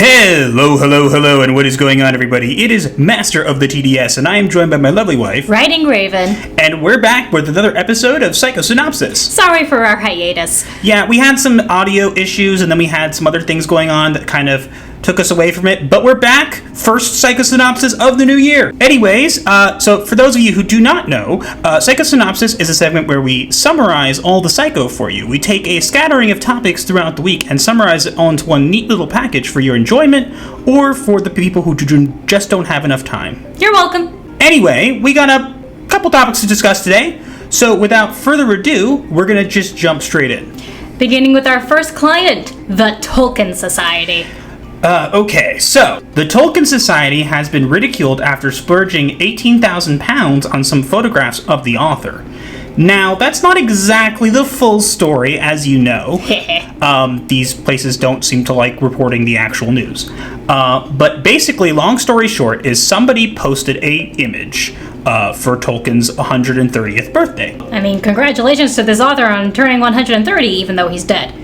Hello, and what is going on, everybody? It is Master of the TDS, and I am joined by my lovely wife, Riding Raven. And we're back with another episode of Psycho-Synopsis. Sorry for our hiatus. Yeah, we had some audio issues, and then we had some other things going on that kind of took us away from it, but we're back. First Psycho-Synopsis of the new year. Anyways, so for those of you who do not know, Psycho-Synopsis is a segment where we summarize all the Psycho for you. We take a scattering of topics throughout the week and summarize it all into one neat little package for your enjoyment or for the people who just don't have enough time. You're welcome. Anyway, we got a couple topics to discuss today, so without further ado, we're going to just jump straight in. Beginning with our first client, the Tolkien Society. Okay, so the Tolkien Society has been ridiculed after splurging £18,000 on some photographs of the author. Now, that's not exactly the full story, as you know. These places don't seem to like reporting the actual news. But basically, long story short, is somebody posted a image for Tolkien's 130th birthday. I mean, congratulations to this author on turning 130, even though he's dead.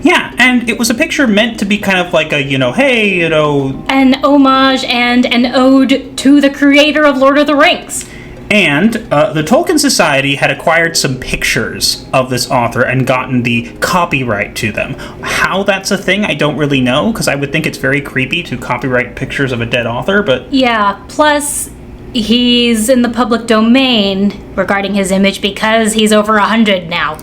Yeah, and it was a picture meant to be kind of like a, hey, an homage and an ode to the creator of Lord of the Rings. And the Tolkien Society had acquired some pictures of this author and gotten the copyright to them. How that's a thing, I don't really know, because I would think it's very creepy to copyright pictures of a dead author, but... Yeah, plus he's in the public domain regarding his image because he's over 100 now.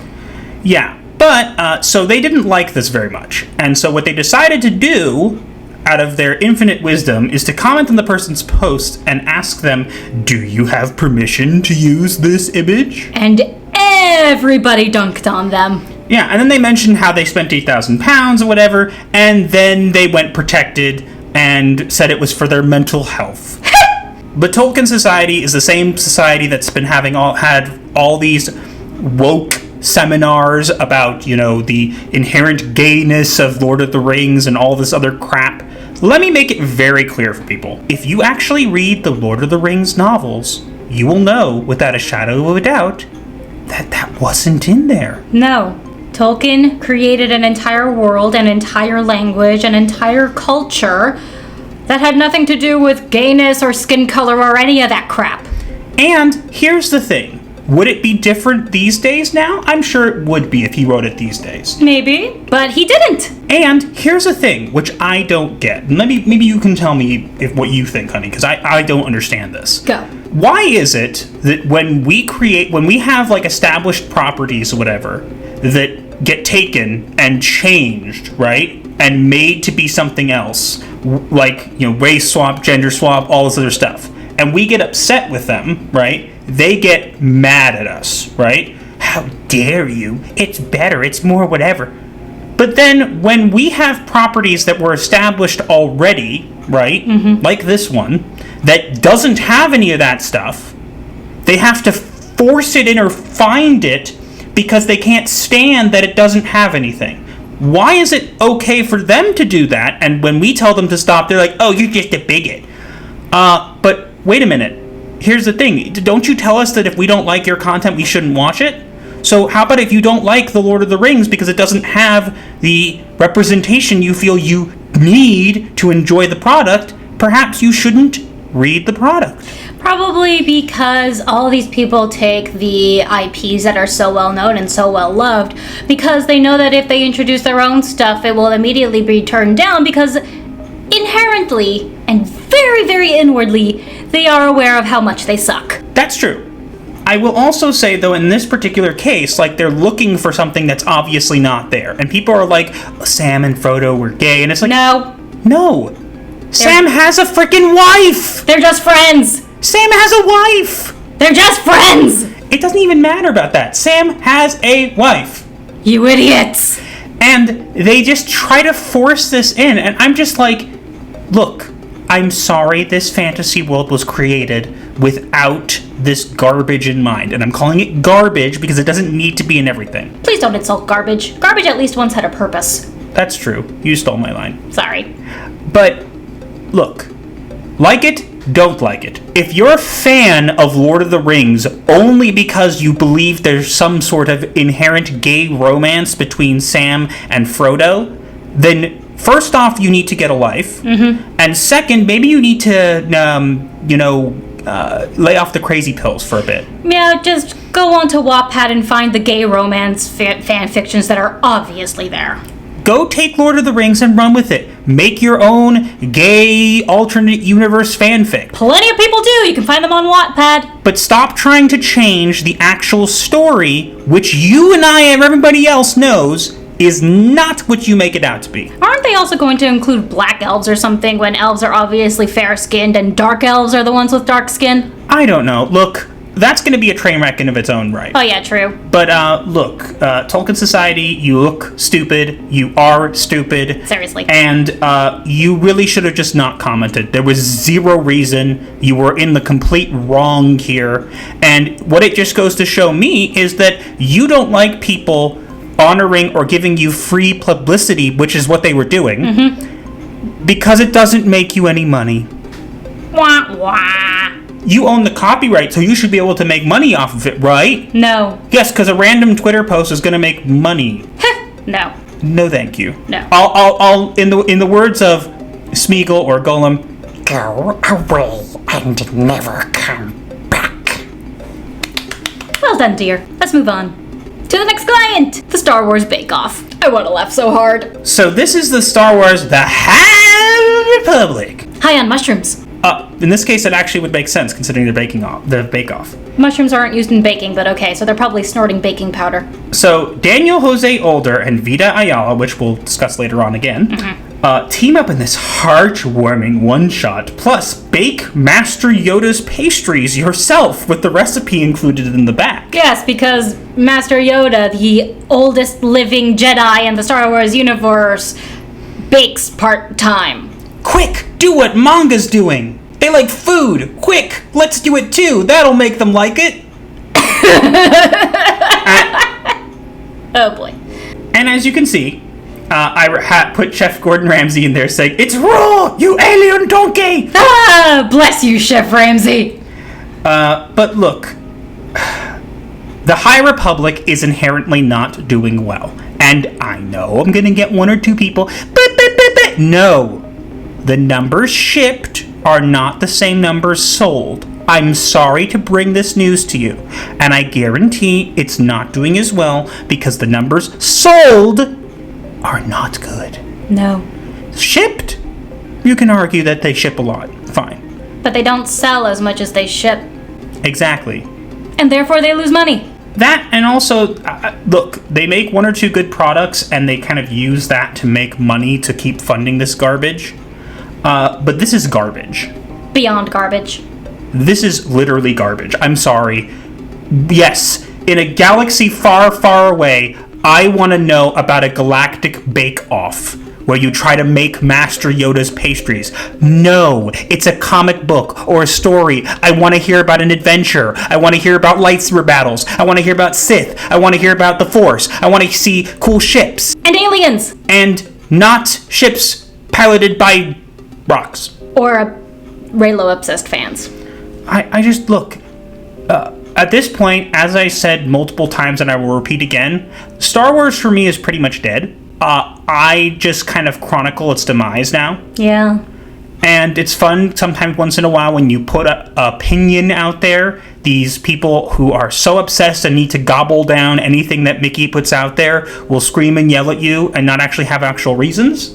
Yeah. But, so they didn't like this very much. And so what they decided to do, out of their infinite wisdom, is to comment on the person's post and ask them, do you have permission to use this image? And everybody dunked on them. Yeah, and then they mentioned how they spent £8,000 or whatever, and then they went protected and said it was for their mental health. The Tolkien Society is the same society that's been had all these woke seminars about, the inherent gayness of Lord of the Rings and all this other crap. Let me make it very clear for people. If you actually read the Lord of the Rings novels, you will know without a shadow of a doubt that wasn't in there. No. Tolkien created an entire world, an entire language, an entire culture that had nothing to do with gayness or skin color or any of that crap. And here's the thing. Would it be different these days now? I'm sure it would be if he wrote it these days. Maybe, but he didn't. And here's the thing, which I don't get. And maybe you can tell me what you think, honey, because I don't understand this. Go. Why is it that when we have like established properties or whatever that get taken and changed, right, and made to be something else, like race swap, gender swap, all this other stuff, and we get upset with them, right? They get mad at us, right? How dare you? It's better, it's more whatever. But then when we have properties that were established already, right? Mm-hmm. Like this one, that doesn't have any of that stuff, they have to force it in or find it because they can't stand that it doesn't have anything. Why is it okay for them to do that? And when we tell them to stop, they're like, oh, you're just a bigot. But wait a minute. Here's the thing. Don't you tell us that if we don't like your content, we shouldn't watch it? So how about if you don't like The Lord of the Rings because it doesn't have the representation you feel you need to enjoy the product, perhaps you shouldn't read the product? Probably because all these people take the IPs that are so well known and so well loved because they know that if they introduce their own stuff, it will immediately be turned down because inherently and very, very inwardly, they are aware of how much they suck. That's true. I will also say, though, in this particular case, like, they're looking for something that's obviously not there. And people are like, Sam and Frodo were gay, and it's like... No. Sam has a freaking wife! They're just friends! Sam has a wife! They're just friends! It doesn't even matter about that. Sam has a wife. You idiots! And they just try to force this in, and I'm just like, look... I'm sorry this fantasy world was created without this garbage in mind. And I'm calling it garbage because it doesn't need to be in everything. Please don't insult garbage. Garbage at least once had a purpose. That's true. You stole my line. Sorry. But, look. Like it, don't like it. If you're a fan of Lord of the Rings only because you believe there's some sort of inherent gay romance between Sam and Frodo, then first off, you need to get a life. And second, maybe you need to, lay off the crazy pills for a bit. Yeah, just go on to Wattpad and find the gay romance fan fictions that are obviously there. Go take Lord of the Rings and run with it. Make your own gay alternate universe fanfic. Plenty of people do. You can find them on Wattpad. But stop trying to change the actual story, which you and I and everybody else knows is not what you make it out to be. Aren't they also going to include black elves or something when elves are obviously fair-skinned and dark elves are the ones with dark skin? I don't know. Look, that's going to be a train wreck in of its own right. Oh yeah, true. But look, Tolkien Society, you look stupid. You are stupid. Seriously. And you really should have just not commented. There was zero reason. You were in the complete wrong here. And what it just goes to show me is that you don't like people honoring or giving you free publicity, which is what they were doing, because it doesn't make you any money. Wah, wah. You own the copyright, so you should be able to make money off of it, right? No. Yes, because a random Twitter post is going to make money. No. No, thank you. No. I'll in the words of Smeagol or Gollum, go away and never come back. Well done, dear. Let's move on. To the next client! The Star Wars Bake Off. I want to laugh so hard. So this is the Star Wars The High Republic. High on mushrooms. In this case, it actually would make sense considering the Bake Off. Mushrooms aren't used in baking, but okay, so they're probably snorting baking powder. So Daniel Jose Older and Vida Ayala, which we'll discuss later on again, team up in this heartwarming one-shot, plus bake Master Yoda's pastries yourself with the recipe included in the back. Yes, because Master Yoda, the oldest living Jedi in the Star Wars universe, bakes part-time. Quick, do what manga's doing. They like food. Quick, let's do it too. That'll make them like it. Oh boy. And as you can see, I put Chef Gordon Ramsay in there saying, "It's raw, you alien donkey!" Ah, bless you, Chef Ramsay. But look, the High Republic is inherently not doing well. And I know I'm gonna get one or two people, but no. The numbers shipped are not the same numbers sold. I'm sorry to bring this news to you, and I guarantee it's not doing as well because the numbers sold are not good. No. Shipped? You can argue that they ship a lot. Fine. But they don't sell as much as they ship, Exactly. and therefore they lose money. That, and also, look, they make one or two good products, and they kind of use that to make money to keep funding this garbage. But this is garbage. Beyond garbage. This is literally garbage. I'm sorry. Yes, in a galaxy far, far away, I want to know about a galactic bake-off where you try to make Master Yoda's pastries. No, it's a comic book or a story. I want to hear about an adventure. I want to hear about lightsaber battles. I want to hear about Sith. I want to hear about the Force. I want to see cool ships. And aliens! And not ships piloted by rocks. Or Reylo-obsessed fans. I just, look, at this point, as I said multiple times and I will repeat again, Star Wars for me is pretty much dead. I just kind of chronicle its demise now. Yeah. And it's fun sometimes once in a while when you put an opinion out there. These people who are so obsessed and need to gobble down anything that Mickey puts out there will scream and yell at you and not actually have actual reasons.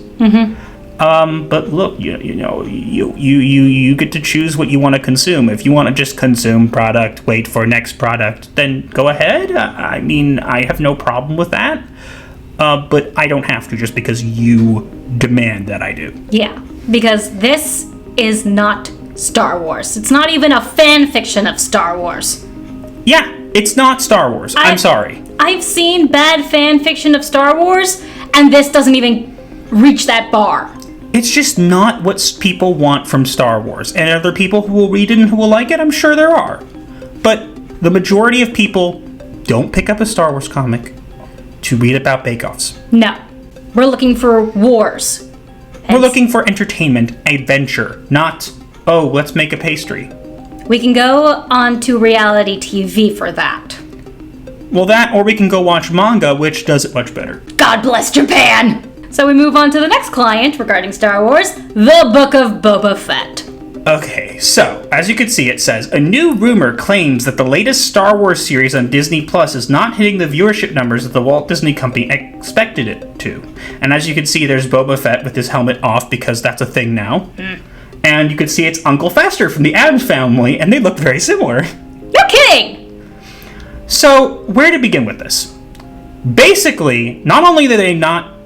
But look, you get to choose what you want to consume. If you want to just consume product, wait for next product, then go ahead. I mean, I have no problem with that. But I don't have to just because you demand that I do. Yeah, because this is not Star Wars. It's not even a fan fiction of Star Wars. Yeah, it's not Star Wars. I'm sorry. I've seen bad fan fiction of Star Wars, and this doesn't even reach that bar. It's just not what people want from Star Wars. And are there people who will read it and who will like it? I'm sure there are. But the majority of people don't pick up a Star Wars comic to read about bake-offs. No. We're looking for wars. We're looking for entertainment, adventure, not, oh, let's make a pastry. We can go on to reality TV for that. Well, that, or we can go watch manga, which does it much better. God bless Japan! So we move on to the next client regarding Star Wars, the Book of Boba Fett. Okay, so, as you can see, it says, a new rumor claims that the latest Star Wars series on Disney Plus is not hitting the viewership numbers that the Walt Disney Company expected it to. And as you can see, there's Boba Fett with his helmet off because that's a thing now. And you can see it's Uncle Fester from the Addams Family, and they look very similar. You're kidding! So, where to begin with this? Basically, not only do they not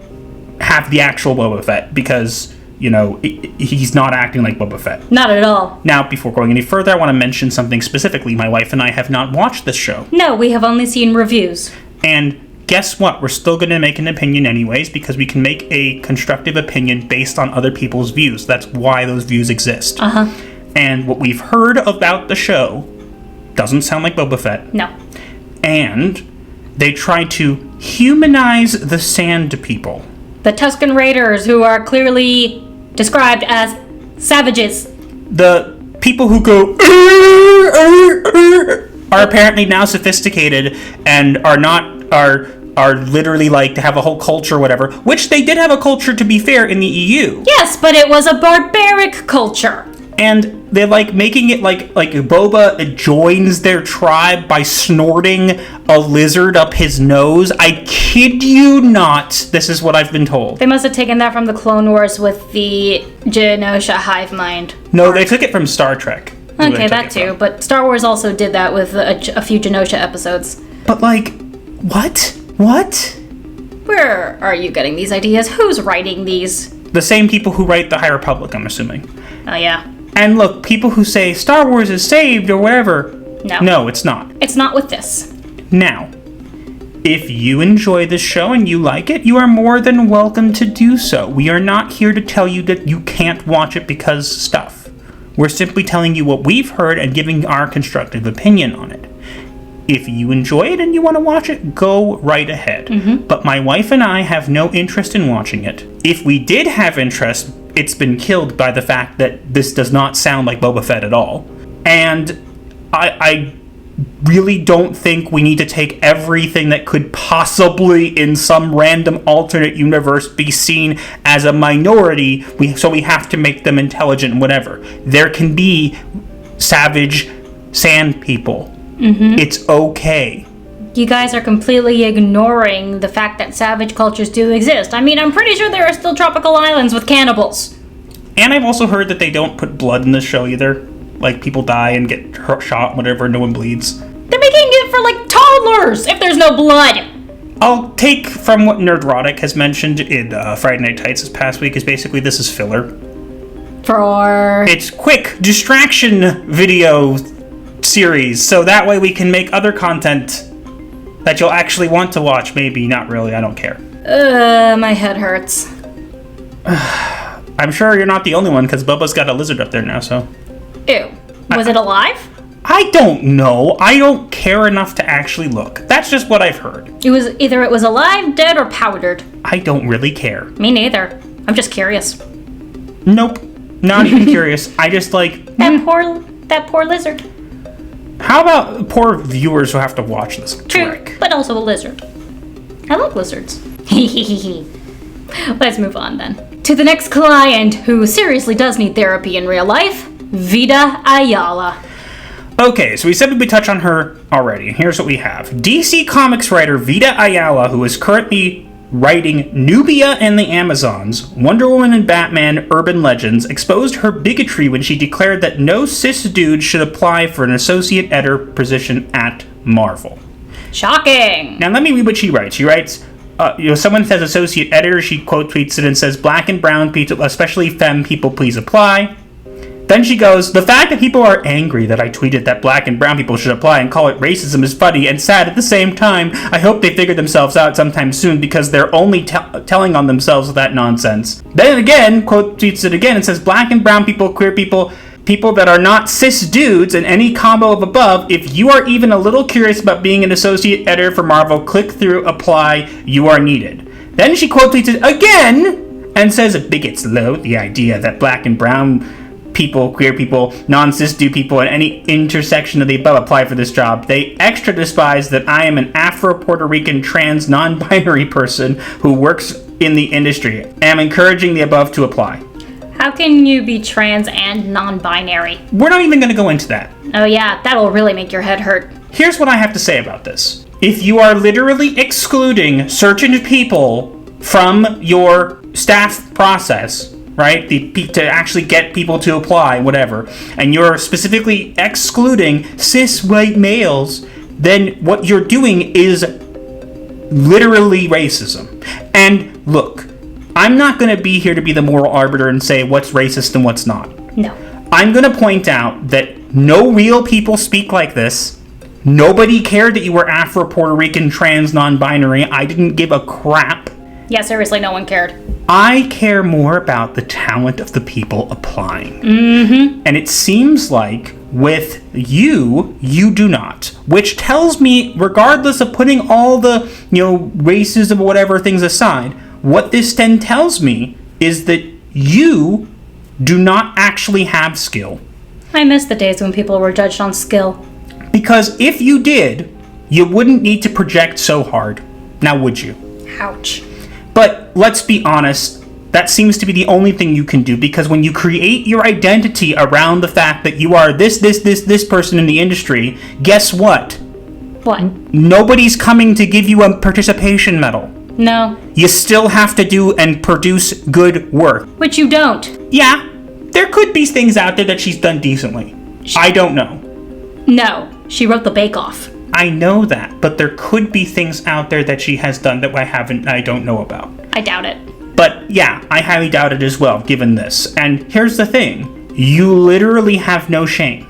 have the actual Boba Fett, because, you know, he's not acting like Boba Fett. Not at all. Now, before going any further, I want to mention something specifically. My wife and I have not watched this show. No, we have only seen reviews. And guess what? We're still going to make an opinion anyways, because we can make a constructive opinion based on other people's views. That's why those views exist. And what we've heard about the show doesn't sound like Boba Fett. No. And they try to humanize the Sand People. The Tusken Raiders, who are clearly described as savages. The people who go are apparently now sophisticated and are literally like to have a whole culture or whatever, which they did have a culture, to be fair, in the EU. Yes, but it was a barbaric culture. And they're like making it like Boba joins their tribe by snorting a lizard up his nose. I kid you not. This is what I've been told. They must have taken that from the Clone Wars with the Genosha hive mind. No, they took it from Star Trek. Okay, that too. But Star Wars also did that with a few Genosha episodes. But like, what? What? Where are you getting these ideas? Who's writing these? The same people who write The High Republic, I'm assuming. Oh, yeah. And look, people who say Star Wars is saved or whatever. No. No, it's not. It's not with this. Now, if you enjoy this show and you like it, you are more than welcome to do so. We are not here to tell you that you can't watch it because stuff. We're simply telling you what we've heard and giving our constructive opinion on it. If you enjoy it and you want to watch it, go right ahead. But my wife and I have no interest in watching it. If we did have interest, it's been killed by the fact that this does not sound like Boba Fett at all. And I really don't think we need to take everything that could possibly, in some random alternate universe, be seen as a minority, so we have to make them intelligent and whatever. There can be savage sand people. It's okay. You guys are completely ignoring the fact that savage cultures do exist. I mean, I'm pretty sure there are still tropical islands with cannibals. And I've also heard that they don't put blood in this show either. Like, people die and get shot, whatever, no one bleeds. They're making it for, like, toddlers if there's no blood. I'll take from what Nerdrotic has mentioned in Friday Night Tights this past week is basically this is filler. It's quick distraction video series, so that way we can make other content that you'll actually want to watch. Maybe, not really, I don't care. My head hurts. I'm sure you're not the only one, because Bubba's got a lizard up there now, so... Ew. Was it alive? I don't know. I don't care enough to actually look. That's just what I've heard. It was alive, dead, or powdered. I don't really care. Me neither. I'm just curious. Nope. Not even curious. I just like... That poor lizard. How about poor viewers who have to watch this True, trick? but also a lizard. I like lizards. Let's move on then. To the next client who seriously does need therapy in real life, Vida Ayala. Okay, so we said we'd touch on her already. Here's what we have. DC Comics writer Vida Ayala, who is currently writing Nubia and the Amazons, Wonder Woman and Batman Urban Legends, exposed her bigotry when she declared that no cis dude should apply for an associate editor position at Marvel. Shocking! Now let me read what she writes. She writes, someone says associate editor, she quote tweets it and says, black and brown people, especially femme people, please apply. Then she goes, the fact that people are angry that I tweeted that black and brown people should apply and call it racism is funny and sad at the same time. I hope they figure themselves out sometime soon because they're only telling on themselves with that nonsense. Then again, quote tweets it again and says, black and brown people, queer people, people that are not cis dudes and any combo of above, if you are even a little curious about being an associate editor for Marvel, click through, apply, you are needed. Then she quote tweets it again and says, bigots loathe the idea that black and brown people, queer people, non-cis dude people, and any intersection of the above apply for this job. They extra despise that I am an Afro-Puerto Rican trans non-binary person who works in the industry. I'm encouraging the above to apply. How can you be trans and non-binary? We're not even going to go into that. Oh yeah, that'll really make your head hurt. Here's what I have to say about this. If you are literally excluding certain people from your staff process, right, to actually get people to apply, whatever, and you're specifically excluding cis white males, then what you're doing is literally racism. And look, I'm not going to be here to be the moral arbiter and say what's racist and what's not. No. I'm going to point out that no real people speak like this. Nobody cared that you were Afro, Puerto Rican, trans, non-binary. I didn't give a crap. Yeah, seriously, no one cared. I care more about the talent of the people applying. Mm-hmm. And it seems like with you do not. Which tells me, regardless of putting all the, racism or whatever things aside, what this then tells me is that you do not actually have skill. I miss the days when people were judged on skill. Because if you did, you wouldn't need to project so hard. Now would you? Ouch. But let's be honest, that seems to be the only thing you can do, because when you create your identity around the fact that you are this person in the industry, guess what? What? Nobody's coming to give you a participation medal. No. You still have to do and produce good work. Which you don't. Yeah, there could be things out there that she's done decently. I don't know. No, she wrote the Bake Off. I know that, but there could be things out there that she has done that I don't know about. I doubt it. But yeah, I highly doubt it as well, given this. And here's the thing. You literally have no shame.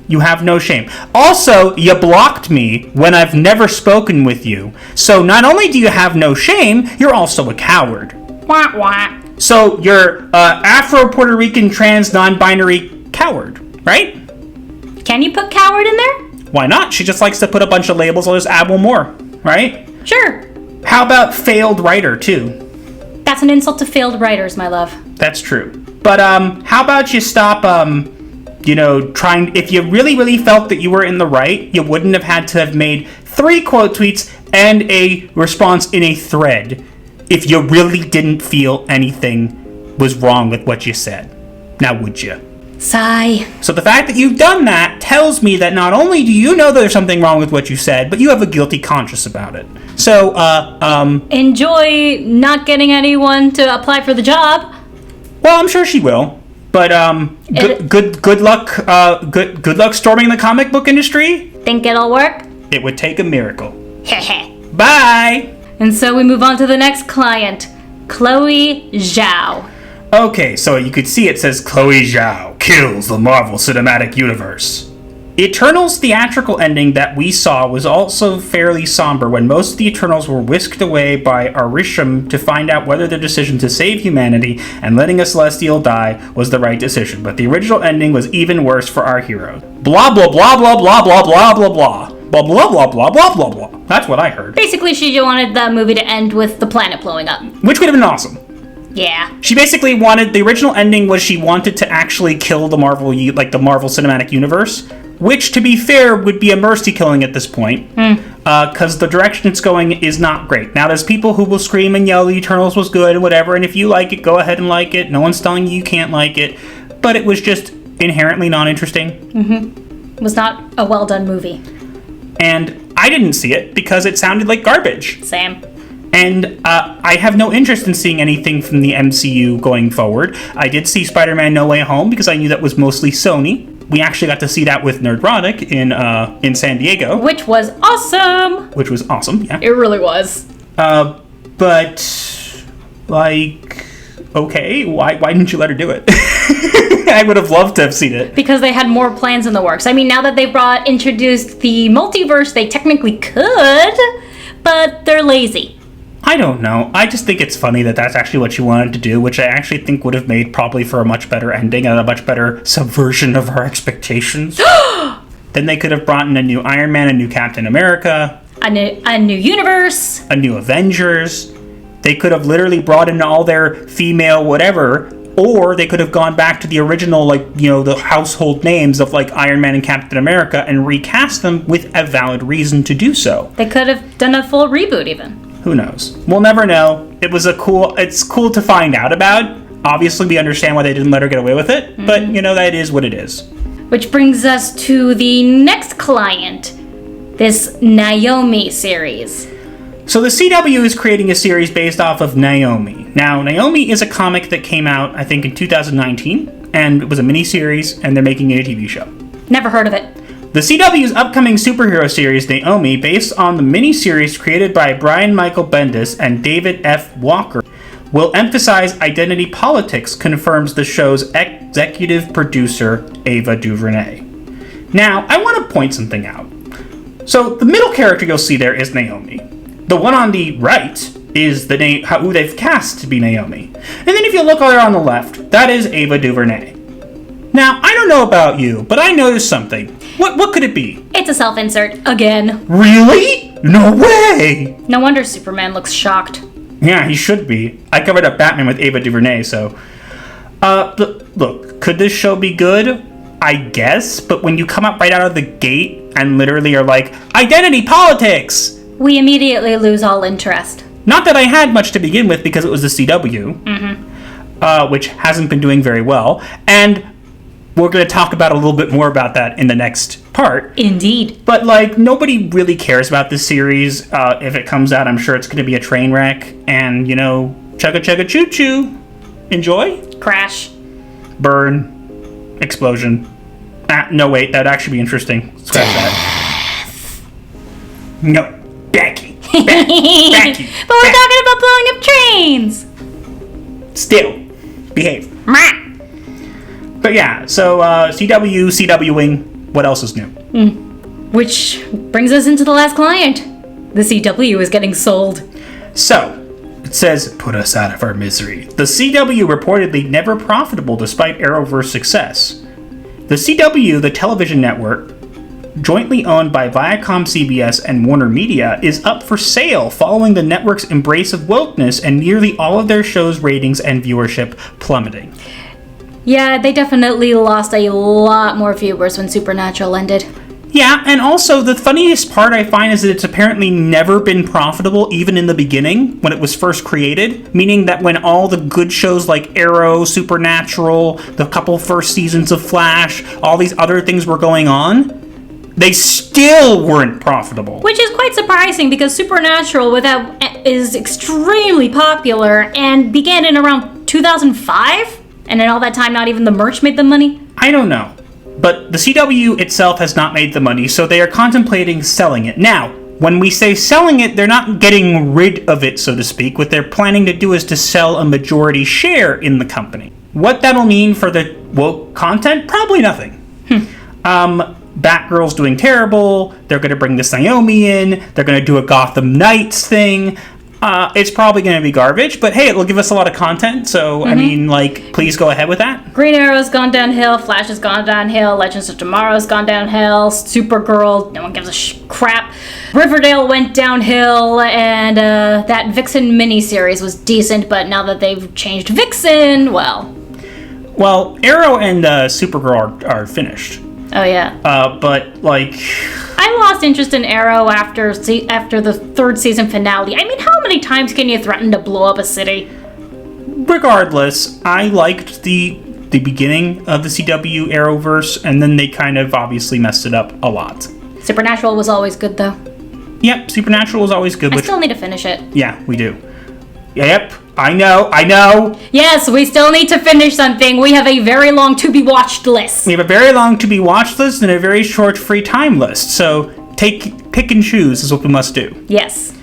You have no shame. Also, you blocked me when I've never spoken with you. So not only do you have no shame, you're also a coward. Wah wah. So you're Afro, Puerto Rican, trans, non-binary coward, right? Can you put coward in there? Why not? She just likes to put a bunch of labels. I'll just add one more, right? Sure. How about failed writer, too? That's an insult to failed writers, my love. That's true. But how about you stop trying, if you really felt that you were in the right, you wouldn't have had to have made 3 quote tweets and a response in a thread if you really didn't feel anything was wrong with what you said. Now would you? Sigh. So the fact that you've done that tells me that not only do you know that there's something wrong with what you said, but you have a guilty conscience about it. So, enjoy not getting anyone to apply for the job. Well, I'm sure she will. But good luck. Good luck storming the comic book industry. Think it'll work? It would take a miracle. Heh. Bye. And so we move on to the next client, Chloe Zhao. Okay, so you could see it says Chloe Zhao kills the Marvel Cinematic Universe. Eternals' theatrical ending that we saw was also fairly somber when most of the Eternals were whisked away by Arishem to find out whether their decision to save humanity and letting a Celestial die was the right decision, but the original ending was even worse for our heroes. Blah blah blah blah blah blah blah blah blah. Blah blah blah blah blah blah blah. That's what I heard. Basically, she wanted the movie to end with the planet blowing up. Which would have been awesome. Yeah. She basically wanted, the original ending was she wanted to actually kill the Marvel Cinematic Universe, which, to be fair, would be a mercy killing at this point, because the direction it's going is not great. Now, there's people who will scream and yell the Eternals was good and whatever, and if you like it, go ahead and like it. No one's telling you can't like it, but it was just inherently non-interesting. It was not a well-done movie. And I didn't see it because it sounded like garbage. Same. And I have no interest in seeing anything from the MCU going forward. I did see Spider-Man No Way Home because I knew that was mostly Sony. We actually got to see that with Nerdrotic in San Diego. Which was awesome! Which was awesome, yeah. It really was. But, okay, why didn't you let her do it? I would have loved to have seen it. Because they had more plans in the works. I mean, now that they've introduced the multiverse, they technically could, but they're lazy. I don't know. I just think it's funny that that's actually what she wanted to do, which I actually think would have made probably for a much better ending and a much better subversion of our expectations. Then they could have brought in a new Iron Man, a new Captain America. A new universe. A new Avengers. They could have literally brought in all their female whatever, or they could have gone back to the original, the household names of Iron Man and Captain America and recast them with a valid reason to do so. They could have done a full reboot even. Who knows? We'll never know. It's cool to find out about. Obviously, we understand why they didn't let her get away with it, but, that is what it is. Which brings us to the next client, this Naomi series. So the CW is creating a series based off of Naomi. Now, Naomi is a comic that came out, I think, in 2019, and it was a miniseries, and they're making it a TV show. Never heard of it. The CW's upcoming superhero series, Naomi, based on the miniseries created by Brian Michael Bendis and David F. Walker, will emphasize identity politics, confirms the show's executive producer, Ava DuVernay. Now, I want to point something out. So, the middle character you'll see there is Naomi. The one on the right is who they've cast to be Naomi. And then if you look there on the left, that is Ava DuVernay. Now, I don't know about you, but I noticed something. What could it be? It's a self-insert, again. Really? No way! No wonder Superman looks shocked. Yeah, he should be. I covered up Batman with Ava DuVernay, so... Look, could this show be good? I guess, but when you come up right out of the gate and literally are like, identity politics! We immediately lose all interest. Not that I had much to begin with because it was the CW, which hasn't been doing very well, and we're going to talk about a little bit more about that in the next part. Indeed. But, nobody really cares about this series. If it comes out, I'm sure it's going to be a train wreck. And, chugga chugga choo choo. Enjoy. Crash. Burn. Explosion. No, wait, that'd actually be interesting. Scratch that. No. Becky. Becky. But we're talking about blowing up trains. Still. Behave. But yeah, so CWing, what else is new? Which brings us into the last client. The CW is getting sold. So, it says, put us out of our misery. The CW reportedly never profitable despite Arrowverse success. The CW, the television network, jointly owned by Viacom CBS and Warner Media, is up for sale following the network's embrace of wokeness and nearly all of their shows' ratings and viewership plummeting. Yeah, they definitely lost a lot more viewers when Supernatural ended. Yeah, and also the funniest part I find is that it's apparently never been profitable, even in the beginning, when it was first created. Meaning that when all the good shows like Arrow, Supernatural, the couple first seasons of Flash, all these other things were going on, they still weren't profitable. Which is quite surprising because Supernatural is extremely popular and began in around 2005? And in all that time, not even the merch made them money? I don't know. But the CW itself has not made the money, so they are contemplating selling it. Now, when we say selling it, they're not getting rid of it, so to speak. What they're planning to do is to sell a majority share in the company. What that'll mean for the woke content? Probably nothing. Batgirl's doing terrible. They're going to bring this Naomi in. They're going to do a Gotham Knights thing. It's probably going to be garbage, but hey, it'll give us a lot of content, so, I mean, please go ahead with that. Green Arrow's gone downhill, Flash has gone downhill, Legends of Tomorrow's gone downhill, Supergirl, no one gives a crap. Riverdale went downhill, and that Vixen miniseries was decent, but now that they've changed Vixen, well... Well, Arrow and Supergirl are finished. Oh, yeah. I lost interest in Arrow after the third season finale. I mean, how many times can you threaten to blow up a city? Regardless, I liked the beginning of the CW Arrowverse, and then they kind of obviously messed it up a lot. Supernatural was always good, though. Yep, Supernatural was always good. I still need to finish it. Yeah, we do. Yep, I know. Yes, we still need to finish something. We have a very long to-be-watched list. We have a very long to-be-watched list and a very short free time list, so pick and choose is what we must do. Yes.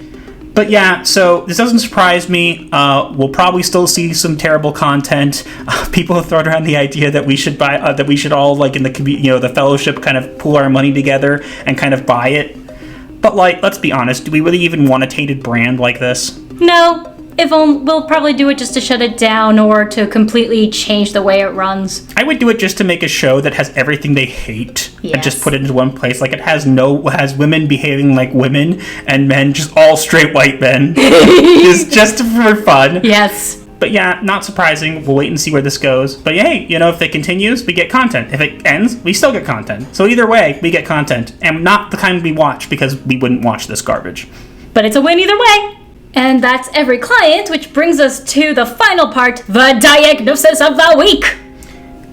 But yeah, so this doesn't surprise me. We'll probably still see some terrible content. People have thrown around the idea that we should buy, that we should all, in the fellowship, kind of pool our money together and kind of buy it. But let's be honest, do we really even want a tainted brand like this? No. We'll probably do it just to shut it down or to completely change the way it runs. I would do it just to make a show that has everything they hate and just put it into one place. It has women behaving like women and men just all straight white men. just for fun. Yes. But yeah, not surprising. We'll wait and see where this goes. But hey, if it continues, we get content. If it ends, we still get content. So either way, we get content. And not the kind we watch because we wouldn't watch this garbage. But it's a win either way. And that's every client, which brings us to the final part, the diagnosis of the week.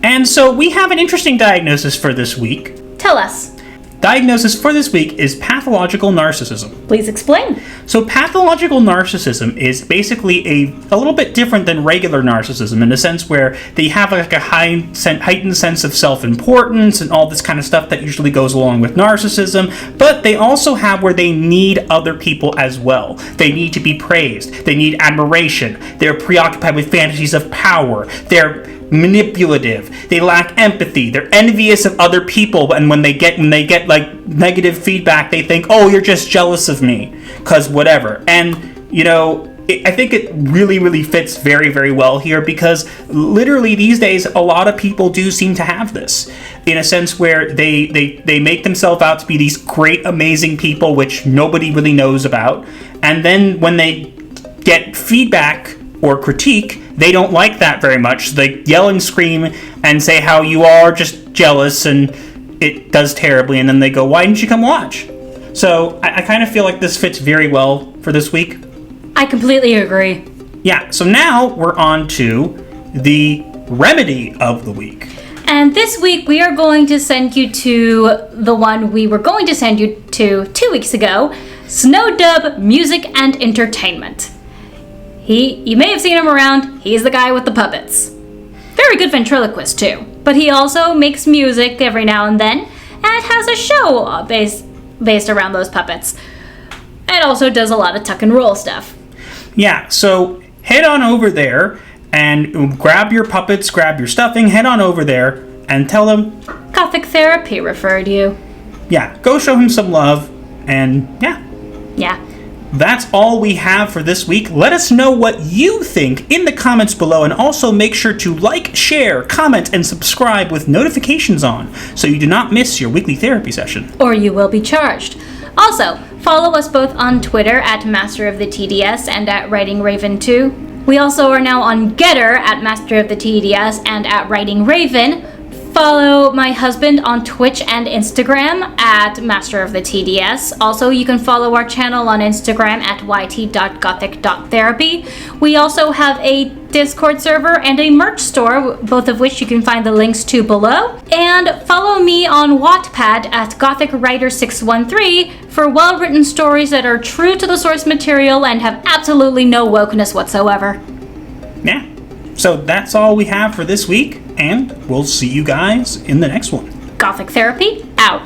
And so we have an interesting diagnosis for this week. Tell us. Diagnosis for this week is pathological narcissism. Please explain. So pathological narcissism is basically a little bit different than regular narcissism in the sense where they have like a heightened sense of self-importance and all this kind of stuff that usually goes along with narcissism, but they also have where they need other people as well. They need to be praised. They need admiration. They're preoccupied with fantasies of power. They're manipulative. They lack empathy. They're envious of other people, and when they get like negative feedback, they think, "Oh, you're just jealous of me," cause whatever. And I think it really fits very, very well here because literally these days a lot of people do seem to have this in a sense where they make themselves out to be these great, amazing people which nobody really knows about, and then when they get feedback or critique, they don't like that very much. So they yell and scream and say how you are just jealous and it does terribly, and then they go, "Why didn't you come watch?" So I kind of feel like this fits very well for this week. I completely agree. Yeah, so now we're on to the remedy of the week. And this week we are going to send you to the one we were going to send you to 2 weeks ago, Snowdub Music and Entertainment. You may have seen him around. He's the guy with the puppets. Very good ventriloquist too. But he also makes music every now and then and has a show based around those puppets. And also does a lot of tuck and roll stuff. Yeah, so head on over there and grab your puppets, grab your stuffing, head on over there and tell them Gothic Therapy referred you. Yeah, go show him some love and yeah. Yeah. That's all we have for this week. Let us know what you think in the comments below, and also make sure to like, share, comment, and subscribe with notifications on so you do not miss your weekly therapy session. Or you will be charged. Also, follow us both on Twitter at Master of the TDS and at Writing Raven 2. We also are now on Getter at Master of the TDS and at Writing Raven. Follow my husband on Twitch and Instagram at Master of the TDS. Also, you can follow our channel on Instagram at yt.gothic.therapy. We also have a Discord server and a merch store, both of which you can find the links to below. And follow me on Wattpad at GothicWriter613 for well-written stories that are true to the source material and have absolutely no wokeness whatsoever. Yeah. So that's all we have for this week, and we'll see you guys in the next one. Gothic Therapy, out.